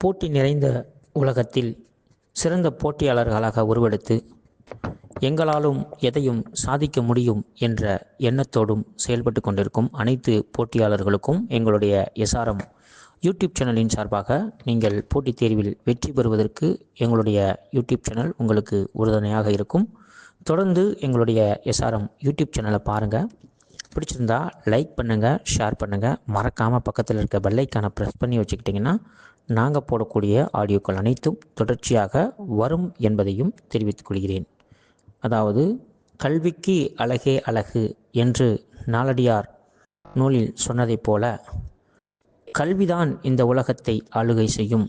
போட்டி நிறைந்த உலகத்தில் சிறந்த போட்டியாளர்களாக உருவெடுத்து எங்களாலும் எதையும் சாதிக்க முடியும் என்ற எண்ணத்தோடும் செயல்பட்டு கொண்டிருக்கும் அனைத்து போட்டியாளர்களுக்கும் எங்களுடைய எஸ்ஆர்எம் யூடியூப் சேனலின் சார்பாக நீங்கள் போட்டித் தேர்வில் வெற்றி பெறுவதற்கு எங்களுடைய யூடியூப் சேனல் உங்களுக்கு உறுதுணையாக இருக்கும். தொடர்ந்து எங்களுடைய எஸ்ஆர்எம் யூடியூப் சேனலை பாருங்கள். பிடிச்சிருந்தா லைக் பண்ணுங்கள், ஷேர் பண்ணுங்கள். மறக்காமல் பக்கத்தில் இருக்க பெல்லைக்கான ப்ரெஸ் பண்ணி வச்சுக்கிட்டிங்கன்னா நாங்கள் போடக்கூடிய ஆடியோக்கள் அனைத்தும் தொடர்ச்சியாக வரும் என்பதையும் தெரிவித்துக் கொள்கிறேன். அதாவது கல்விக்கு அழகே அழகு என்று நாலடியார் நூலில் சொன்னதைப் போல கல்விதான் இந்த உலகத்தை ஆளுகை செய்யும்.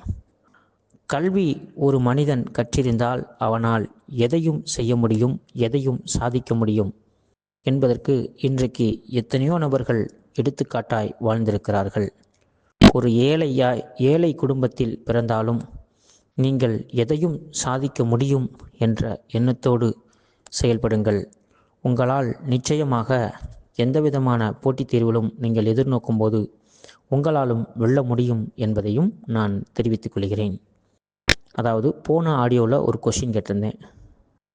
கல்வி ஒரு மனிதன் கற்றிருந்தால் அவனால் எதையும் செய்ய முடியும், எதையும் சாதிக்க முடியும் என்பதற்கு இன்றைக்கு எத்தனையோ நபர்கள் எடுத்துக்காட்டாய் வாழ்ந்திருக்கிறார்கள். ஒரு ஏழை குடும்பத்தில் பிறந்தாலும் நீங்கள் எதையும் சாதிக்க முடியும் என்ற எண்ணத்தோடு செயல்படுங்கள். உங்களால் நிச்சயமாக எந்தவிதமான போட்டித் தேர்விலும் நீங்கள் எதிர்நோக்கும் போது உங்களாலும் வெல்ல முடியும் என்பதையும் நான் தெரிவித்துக் கொள்கிறேன். அதாவது போன ஆடியோவில் ஒரு கொஷின் கேட்டிருந்தேன்.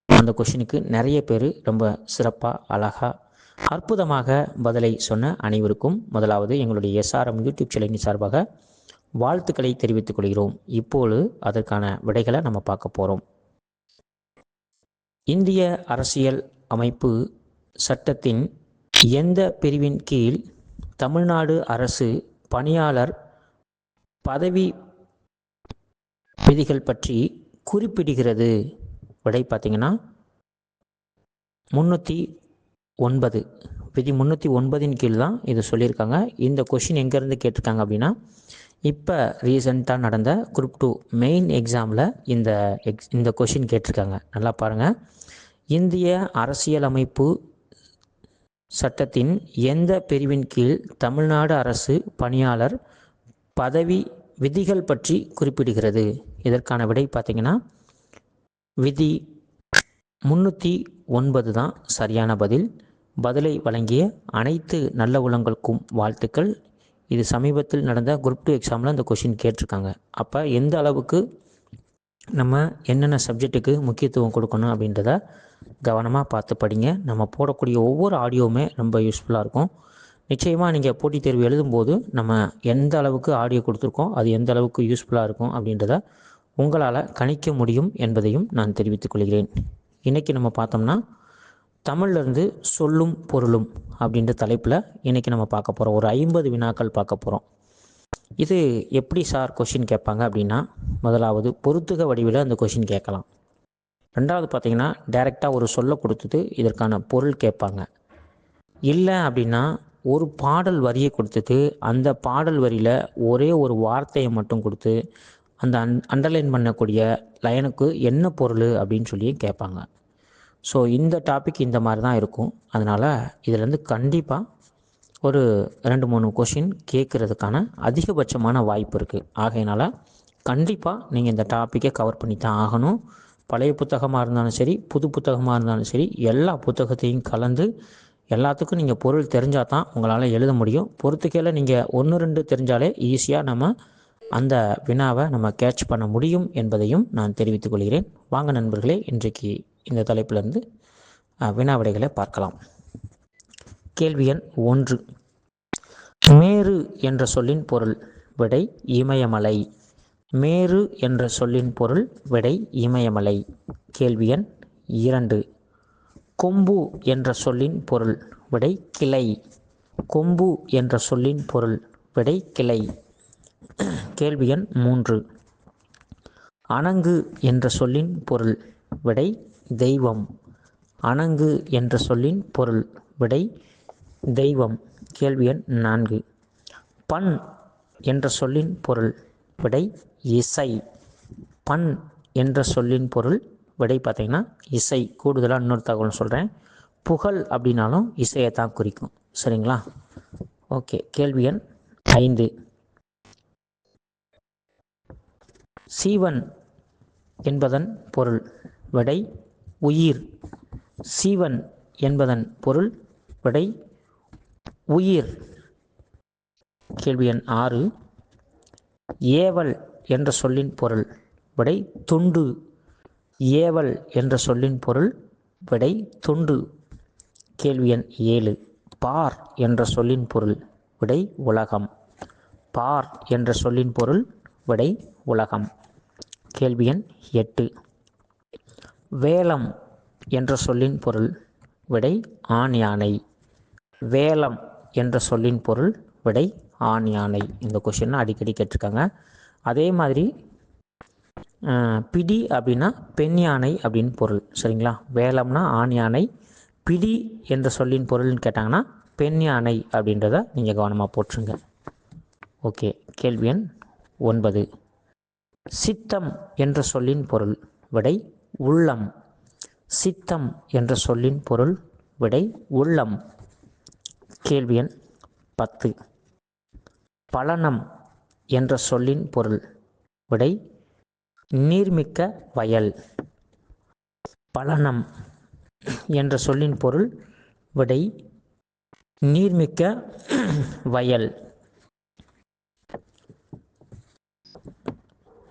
அந்த கொஷினுக்கு நிறைய பேர் ரொம்ப சிறப்பாக, அழகாக, அற்புதமாக பதிலை சொன்ன அனைவருக்கும் முதலாவது எங்களுடைய எஸ்ஆர்எம் யூடியூப் சேனலின் சார்பாக வாழ்த்துக்களை தெரிவித்துக் கொள்கிறோம். இப்போது அதற்கான விடைகளை நம்ம பார்க்க போகிறோம். இந்திய அரசியல் அமைப்பு சட்டத்தின் எந்த பிரிவின் கீழ் தமிழ்நாடு அரசு பணியாளர் பதவி விதிகள் பற்றி குறிப்பிடுகிறது? விடை பார்த்தீங்கன்னா 309 விதி 309 கீழ் தான் இது சொல்லியிருக்காங்க. இந்த கொஷின் எங்கேருந்து கேட்டிருக்காங்க அப்படின்னா, இப்போ ரீசெண்டாக நடந்த குரூப் 2 மெயின் எக்ஸாமில் இந்த கொஷின் கேட்டிருக்காங்க. நல்லா பாருங்கள். இந்திய அரசியலமைப்பு சட்டத்தின் எந்த பிரிவின் கீழ் தமிழ்நாடு அரசு பணியாளர் பதவி விதிகள் பற்றி குறிப்பிடுகிறது? இதற்கான விடை பார்த்தீங்கன்னா விதி 309 தான் சரியான பதில். பதிலை வழங்கிய அனைத்து நல்ல உள்ளங்களுக்கும் வாழ்த்துக்கள். இது சமீபத்தில் நடந்த குரூப் 2 எக்ஸாமில் இந்த கொஷின் கேட்டிருக்காங்க. அப்போ எந்த அளவுக்கு நம்ம என்னென்ன சப்ஜெக்ட்டுக்கு முக்கியத்துவம் கொடுக்கணும் அப்படின்றத கவனமாக பார்த்து படிங்க. நம்ம போடக்கூடிய ஒவ்வொரு ஆடியோவுமே ரொம்ப யூஸ்ஃபுல்லாக இருக்கும். நிச்சயமாக நீங்கள் போட்டித் தேர்வு எழுதும்போது நம்ம எந்த அளவுக்கு ஆடியோ கொடுத்துருக்கோம், அது எந்த அளவுக்கு யூஸ்ஃபுல்லாக இருக்கும் அப்படின்றத உங்களால் கணிக்க முடியும் என்பதையும் நான் தெரிவித்துக் கொள்கிறேன். இன்றைக்கி நம்ம பார்த்தோம்னா தமிழ்லேருந்து சொல்லும் பொருளும் அப்படின்ற தலைப்பில் இன்றைக்கி நம்ம பார்க்க போகிறோம். ஒரு 50 வினாக்கள் பார்க்க போகிறோம். இது எப்படி சார் கொஷின் கேட்பாங்க அப்படின்னா, முதலாவது பொறுத்துக வடிவில் அந்த கொஷின் கேட்கலாம். ரெண்டாவது பார்த்திங்கன்னா டைரெக்டாக ஒரு சொல்ல கொடுத்துட்டு இதற்கான பொருள் கேட்பாங்க. இல்லை அப்படின்னா ஒரு பாடல் வரியை கொடுத்துட்டு அந்த பாடல் வரியில் ஒரே ஒரு வார்த்தையை மட்டும் கொடுத்து அந்த அண்டர்லைன் பண்ணக்கூடிய லைனுக்கு என்ன பொருள் அப்படின்னு சொல்லி கேட்பாங்க. ஸோ இந்த டாபிக் இந்த மாதிரி தான் இருக்கும். அதனால் இதிலேருந்து கண்டிப்பாக ஒரு 2-3 கொஷின் கேட்குறதுக்கான அதிகபட்சமான வாய்ப்பு இருக்குது. ஆகையினால் கண்டிப்பாக நீங்கள் இந்த டாப்பிக்கை கவர் பண்ணி தான் ஆகணும். பழைய புத்தகமாக இருந்தாலும் சரி, புது புத்தகமாக இருந்தாலும் சரி, எல்லா புத்தகத்தையும் கலந்து எல்லாத்துக்கும் நீங்கள் பொருள் தெரிஞ்சால் தான் உங்களால் எழுத முடியும். பொறுத்துக்கையில் நீங்கள் 1-2 தெரிஞ்சாலே ஈஸியாக நம்ம அந்த வினாவை நம்ம கேட்ச் பண்ண முடியும் என்பதையும் நான் தெரிவித்துக் கொள்கிறேன். வாங்க நண்பர்களே, இன்றைக்கு இந்த தலைப்பிலிருந்து வினா விடைகளை பார்க்கலாம். கேள்வி எண் 1. மேரு என்ற சொல்லின் பொருள்? விடை இமயமலை. மேரு என்ற சொல்லின் பொருள்? விடை இமயமலை. கேள்வி எண் 2. கொம்பு என்ற சொல்லின் பொருள்? விடை கிளை. கொம்பு என்ற சொல்லின் பொருள்? விடை கிளை. கேள்வி எண் 3. அணங்கு என்ற சொல்லின் பொருள்? விடை தெய்வம். அணங்கு என்ற சொல்லின் பொருள்? விடை தெய்வம். கேள்வி எண் 4. பண் என்ற சொல்லின் பொருள்? விடை இசை. பண் என்ற சொல்லின் பொருள்? விடை பார்த்தீங்கன்னா இசை. கூடுதலாக இன்னொரு தகவல் சொல்கிறேன். புகழ் அப்படின்னாலும் இசையை தான் குறிக்கும். சரிங்களா? ஓகே. கேள்வி எண் 5. சீவன் என்பதன் பொருள்? விடை உயிர். சீவன் என்பதன் பொருள்? விடை உயிர். கேள்வி எண் 6. ஏவல் என்ற சொல்லின் பொருள் விடை துண்டு. ஏவல் என்ற சொல்லின் பொருள் விடை துண்டு. கேள்வி எண் 7. பார் என்ற சொல்லின் பொருள் விடை உலகம். பார் என்ற சொல்லின் பொருள் விடை உலகம். கேள்வி எண் 8. வேலம் என்ற சொல்லின் பொருள் விடை ஆண் யானை. வேலம் என்ற சொல்லின் பொருள் விடை ஆண் யானை. இந்த கொஷின் அடிக்கடி கேட்டிருக்காங்க. அதே மாதிரி பிடி அப்படின்னா பெண் யானை அப்படின்னு பொருள். சரிங்களா? வேலம்னா ஆண் யானை, பிடி என்ற சொல்லின் பொருள்னு கேட்டாங்கன்னா பெண் யானை அப்படின்றத நீங்கள் கவனமாக போட்டுருங்க. ஓகே. கேள்வி எண் 9. சித்தம் என்ற சொல்லின் பொருள் விடை உள்ளம். சித்தம் என்ற சொல்லின் பொருள் விடை உள்ளம். கேள்வி எண் 10. பலனம் என்ற சொல்லின் பொருள் விடை நீர்மிக்க வயல். பலனம் என்ற சொல்லின் பொருள் விடை நீர்மிக்க வயல்.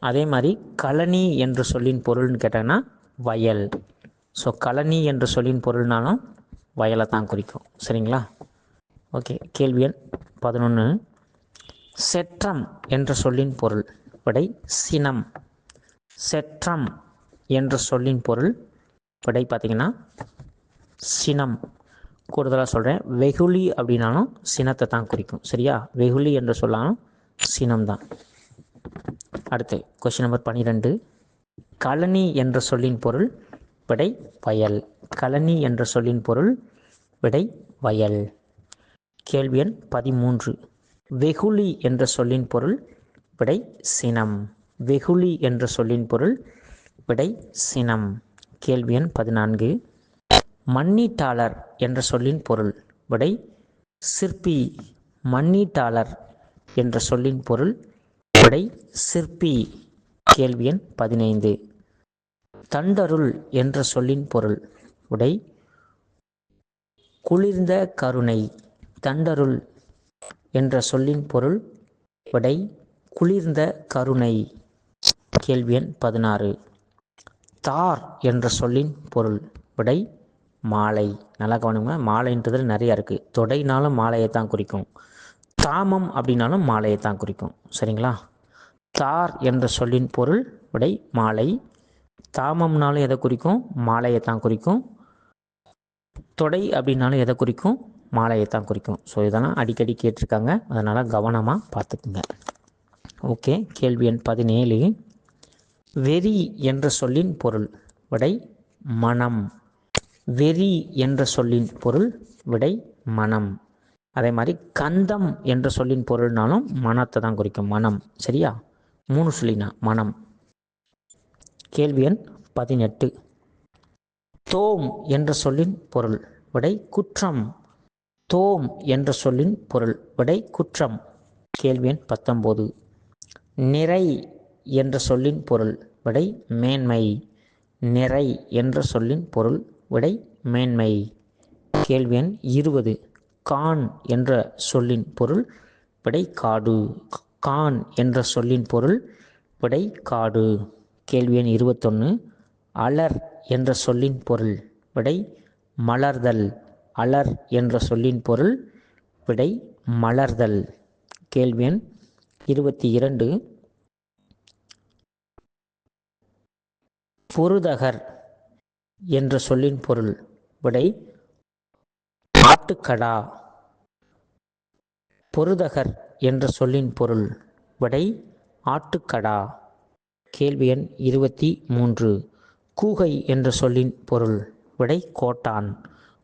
அதே மாதிரி கழனி என்ற சொல்லின் பொருள்னு கேட்டாங்கன்னா வயல். ஸோ கழனி என்ற சொல்லின் பொருள்னாலும் வயலை தான் குறிக்கும். சரிங்களா? ஓகே. கேள்வி எண் 11. செற்றம் என்ற சொல்லின் பொருள் விடை சினம். செற்றம் என்ற சொல்லின் பொருள் விடை பார்த்திங்கன்னா சினம். கூடுதலாக சொல்கிறேன், வெகுளி அப்படின்னாலும் சினத்தை தான் குறிக்கும். சரியா? வெகுளி என்று சொல்லாலும் சினம்தான். அடுத்து கொஸ்டின் நம்பர் 12. கழனி என்ற சொல்லின் பொருள் விடை வயல். கழனி என்ற சொல்லின் பொருள் விடை வயல். கேள்வி எண் 13. வெகுளி என்ற சொல்லின் பொருள் விடை சினம். வெகுளி என்ற சொல்லின் பொருள் விடை சினம். கேள்வி எண் 14. மண்ணீட்டாளர் என்ற சொல்லின் பொருள் விடை சிற்பி. மண்ணீட்டாளர் என்ற சொல்லின் பொருள் விடை சிற்பி. கேள்வி எண் 15. தண்டருள் என்ற சொல்லின் பொருள் விடை குளிர்ந்த கருணை. தண்டருள் என்ற சொல்லின் பொருள் விடை குளிர்ந்த கருணை. கேள்வி எண் 16. தார் என்ற சொல்லின் பொருள் விடை மாலை. நல்லா கவனிங்க, மாலைன்றதில் நிறையா இருக்குது. தொடைனாலும் மாலையை தான் குறிக்கும், தாமம் அப்படின்னாலும் மாலையை தான் குறிக்கும். சரிங்களா? தார் என்ற சொல்லின் பொருள் விடை மாலை. தாமம்னாலும் எதை குறிக்கும்? மாலையை தான் குறிக்கும். தொடை அப்படின்னாலும் எதை குறிக்கும்? மாலையை தான் குறிக்கும். ஸோ இதெல்லாம் அடிக்கடி கேட்டிருக்காங்க, அதனால் கவனமாக பார்த்துக்குங்க. ஓகே. கேள்வி எண் 17. வெறி என்ற சொல்லின் பொருள் விடை மனம். வெறி என்ற சொல்லின் பொருள் விடை மனம். அதே மாதிரி கந்தம் என்ற சொல்லின் பொருள்னாலும் மனத்தை தான் குறிக்கும், மனம். சரியா? 3 சொல்லினா மனம். கேள்வி எண் 18. தோம் என்ற சொல்லின் பொருள் விடை குற்றம். தோம் என்ற சொல்லின் பொருள் விடை குற்றம். கேள்வி எண் 19. நிறை என்ற சொல்லின் பொருள் விடை மேன்மை. நிறை என்ற சொல்லின் பொருள் விடை மேன்மை. கேள்வி எண் 20. கான் என்ற சொல்லின் பொருள் விடை காடு. கான் என்ற சொல்லின் பொருள் விடை காடு. கேள்வி எண் 21. அலர் என்ற சொல்லின் பொருள் விடை மலர்தல். அலர் என்ற சொல்லின் பொருள் விடை மலர்தல். கேள்வி எண் 22. பொருதகர் என்ற சொல்லின் பொருள் விடை ஆட்டுக்கடா. பொருதகர் என்ற சொல்லின் பொருள் விடை ஆட்டுக்கடா. கேள்வி எண் 23. கூகை என்ற சொல்லின் பொருள் விடை கோட்டான்.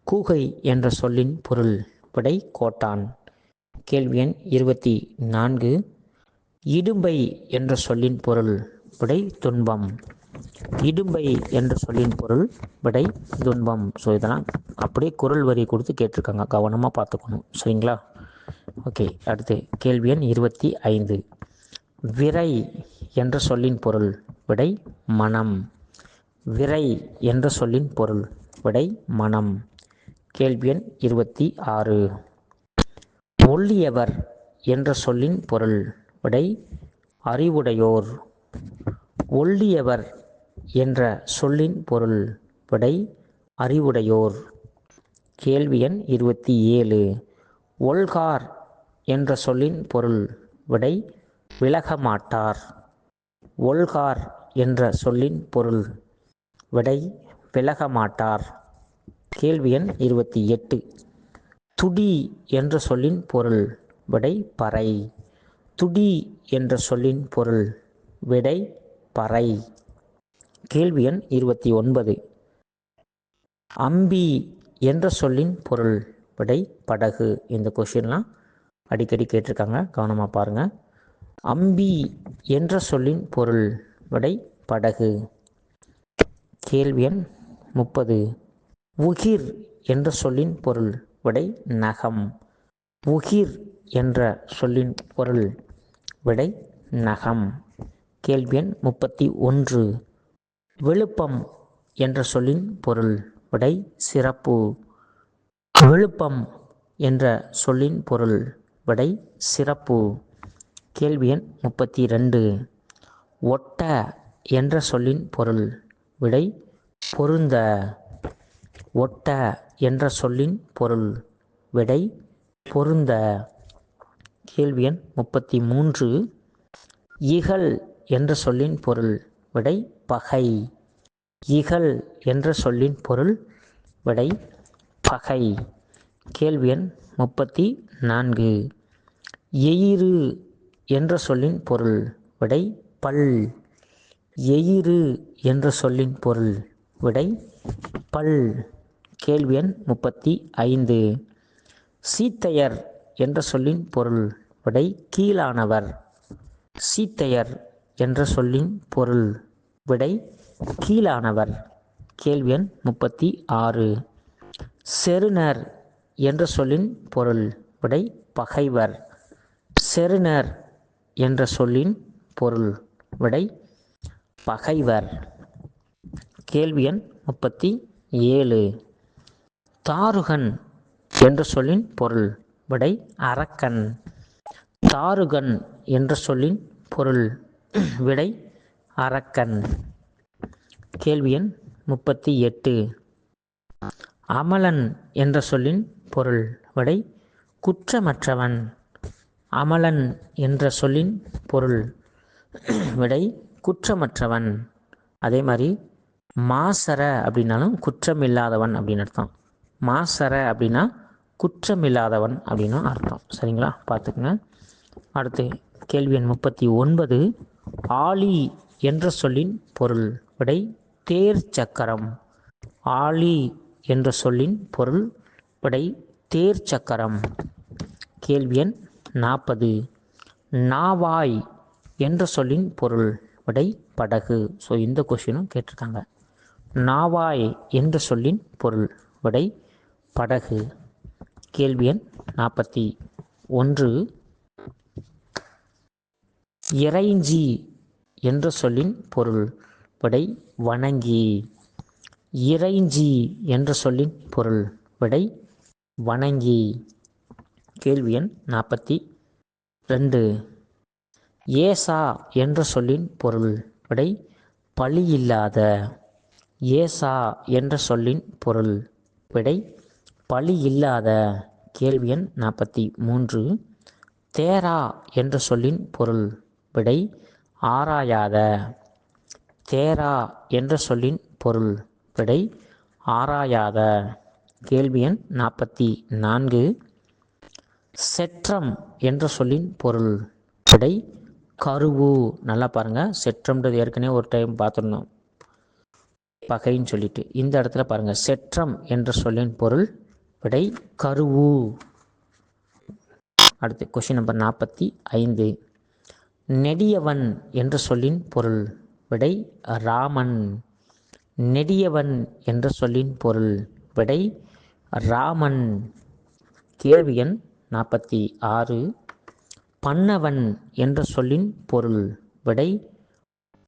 கூகை என்ற சொல்லின் பொருள் விடை கோட்டான். கேள்வி எண் 24. இடும்பை என்ற சொல்லின் பொருள் விடை துன்பம். இடும்பை என்ற சொல்லின் பொருள் விடை துன்பம். ஸோ இதெல்லாம் அப்படியே குறள் வரி கொடுத்து கேட்டிருக்காங்க, கவனமாக பார்த்துக்கணும். சரிங்களா? ஓகே. அடுத்து கேள்வி எண் 25. விரை என்ற சொல்லின் பொருள் விடை மனம். விரை என்ற சொல்லின் பொருள் விடை மனம். கேள்வி எண் 26. ஒள்ளியவர் என்ற சொல்லின் பொருள் விடை அறிவுடையோர். ஒள்ளியவர் என்ற சொல்லின் பொருள். விடை அறிவுடையோர். கேள்வி எண் 27. ஒல்கார் என்ற சொல்லின் பொருள். விடை விலகமாட்டார். ஒல்கார் என்ற சொல்லின் பொருள். விடை விலகமாட்டார். கேள்வி எண் 28. துடி என்ற சொல்லின் பொருள். விடை பறை. துடி என்ற சொல்லின் பொருள். விடை பறை. கேள்வி எண் 29. அம்பி என்ற சொல்லின் பொருள். விடை படகு. இந்த கொஷின்லாம் அடிக்கடி கேட்டிருக்காங்க, கவனமாக பாருங்கள். அம்பி என்ற சொல்லின் பொருள். விடை படகு. கேள்வி எண் 30. உகிர் என்ற சொல்லின் பொருள். விடை நகம். உகிர் என்ற சொல்லின் பொருள். விடை நகம். கேள்வி எண் 31. விழுப்பம் என்ற சொல்லின் பொருள். விடை சிறப்பு. விழுப்பம் என்ற சொல்லின் பொருள். விடை சிறப்பு. கேள்வி எண் 32. ஒட்ட என்ற சொல்லின் பொருள். விடை பொருந்த. ஒட்ட என்ற சொல்லின் பொருள். விடை பொருந்த. கேள்வி எண் 33. இகல் என்ற சொல்லின் பொருள். விடை பகை. இகல் என்ற சொல்லின் பொருள். விடை பகை. கேள்வி எண் 34. எயிறு என்ற சொல்லின் பொருள். விடை பல். எயிறு என்ற சொல்லின் பொருள். விடை பல். கேள்வி எண் 35. சீத்தையர் என்ற சொல்லின் பொருள். விடை கீழானவர். சீத்தையர் என்ற சொல்லின் பொருள். விடை கீழானவர். கேள்வி எண் 36. செருணர் என்ற சொல்லின் பொருள். விடை பகைவர். செருணர் என்ற சொல்லின் பொருள். விடை பகைவர். கேள்வி எண் 37. தாருகன் என்ற சொல்லின் பொருள். விடை அரக்கன். தாருகன் என்ற சொல்லின் பொருள். விடை அரக்கன். கேள்வி எண் 38. அமலன் என்ற சொல்லின் பொருள். விடை குற்றமற்றவன். அமலன் என்ற சொல்லின் பொருள். விடை குற்றமற்றவன். அதே மாதிரி மாசர அப்படின்னாலும் குற்றமில்லாதவன் அப்படின்னு அர்த்தம். மாசர அப்படின்னா குற்றமில்லாதவன் அப்படின்னு அர்த்தம். சரிங்களா, பார்த்துக்குங்க. அடுத்து கேள்வி எண் 39. ஆழி என்ற சொல்லின் பொருள். விடை தேர் சக்கரம். ஆழி என்ற சொல்லின் பொருள். விடை தேர் சக்கரம். கேள்வி எண் 40. நாவாய் என்ற சொல்லின் பொருள். விடை படகு. ஸோ இந்த கொஷினும் கேட்டிருக்காங்க. நாவாய் என்ற சொல்லின் பொருள். விடை படகு. கேள்வி எண் 41. இறைஞ்சி என்ற சொல்லின் பொருள். விடை வணங்கி. இறைஞ்சி என்ற சொல்லின் பொருள். விடை வணங்கி. கேள்வி எண் 42. ஏசா என்ற சொல்லின் பொருள். விடை பழியில்லாத. ஏசா என்ற சொல்லின் பொருள். விடை பழியில்லாத. கேள்வி எண் 43. தேரா என்ற சொல்லின் பொருள். விடை ஆராயாத. தேரா என்ற சொல்லின் பொருள். விடை ஆராயாத. கேள்வி எண் 44. செற்றம் என்ற சொல்லின் பொருள். விடை கருவு. நல்லா பாருங்கள், செற்றம்ன்றது ஏற்கனவே ஒரு டைம் பார்த்துருந்தோம், பகைன்னு சொல்லிட்டு. இந்த இடத்துல பாருங்கள், செற்றம் என்ற சொல்லின் பொருள். விடை கருவு. அடுத்து கொஷின் நம்பர் 45. நெடியவன் என்ற சொல்லின் பொருள். விடை ராமன். நெடியவன் என்ற சொல்லின் பொருள். விடை ராமன். கேள்வி எண் 46. பன்னவன் என்ற சொல்லின் பொருள். விடை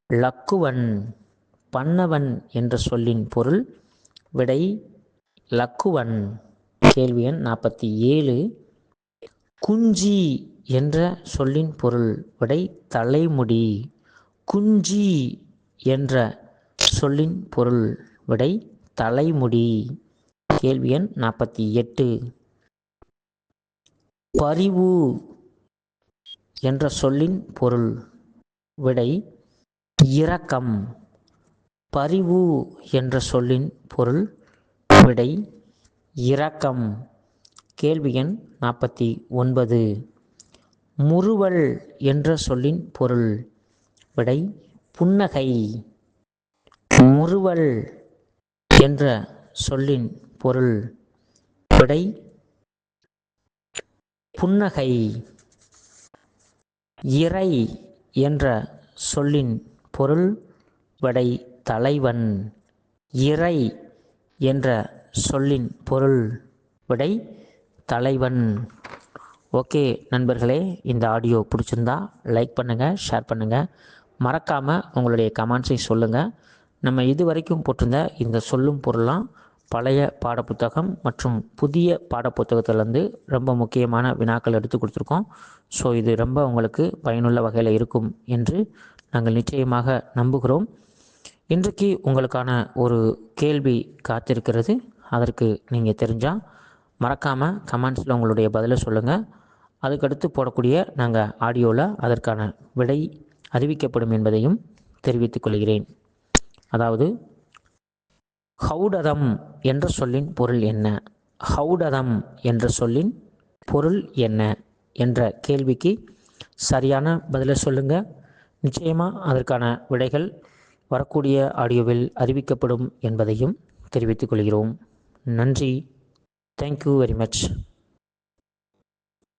லக்குவன். பன்னவன் என்ற சொல்லின் பொருள். விடை லக்குவன். கேள்வி எண் 47. குஞ்சி என்ற சொல்லின் பொருள் விடை தலைமுடி. குஞ்சி என்ற சொல்லின் பொருள் விடை தலைமுடி. கேள்வி எண் 48. பரிவு என்ற சொல்லின் பொருள் விடை இரக்கம். பரிவு என்ற சொல்லின் பொருள் விடை இரக்கம். கேள்வி எண் 49. முறுவல் என்ற சொல்லின் பொருள் விடை புன்னகை. முறுவல் என்ற சொல்லின் பொருள் விடை புன்னகை. இறை என்ற சொல்லின் பொருள் விடை தலைவன். இறை என்ற சொல்லின் பொருள் விடை தலைவன். ஓகே நண்பர்களே, இந்த ஆடியோ பிடிச்சிருந்தா லைக் பண்ணுங்கள், ஷேர் பண்ணுங்கள். மறக்காமல் உங்களுடைய கமெண்ட்ஸை சொல்லுங்கள். நம்ம இது வரைக்கும் போட்டிருந்த இந்த சொல்லும் பொருளாம் பழைய பாடப்புத்தகம் மற்றும் புதிய பாடப்புத்தகத்திலேருந்து ரொம்ப முக்கியமான வினாக்கள் எடுத்து கொடுத்துருக்கோம். ஸோ இது ரொம்ப உங்களுக்கு பயனுள்ள வகையில் இருக்கும் என்று நாங்கள் நிச்சயமாக நம்புகிறோம். இன்றைக்கு உங்களுக்கான ஒரு கேள்வி காத்திருக்கிறது. அதற்கு நீங்கள் தெரிஞ்சால் மறக்காமல் கமெண்ட்ஸில் உங்களுடைய பதிலை சொல்லுங்கள். அதுக்கடுத்து போடக்கூடிய நாங்கள் ஆடியோவில் அதற்கான விடை அறிவிக்கப்படும் என்பதையும் தெரிவித்துக் கொள்கிறேன். அதாவது ஹவுடதம் என்ற சொல்லின் பொருள் என்ன? ஹவுடதம் என்ற சொல்லின் பொருள் என்ன என்ற கேள்விக்கு சரியான பதிலை சொல்லுங்கள். நிச்சயமாக அதற்கான விடைகள் வரக்கூடிய ஆடியோவில் அறிவிக்கப்படும் என்பதையும் தெரிவித்துக் கொள்கிறோம். நன்றி. Thank you very much.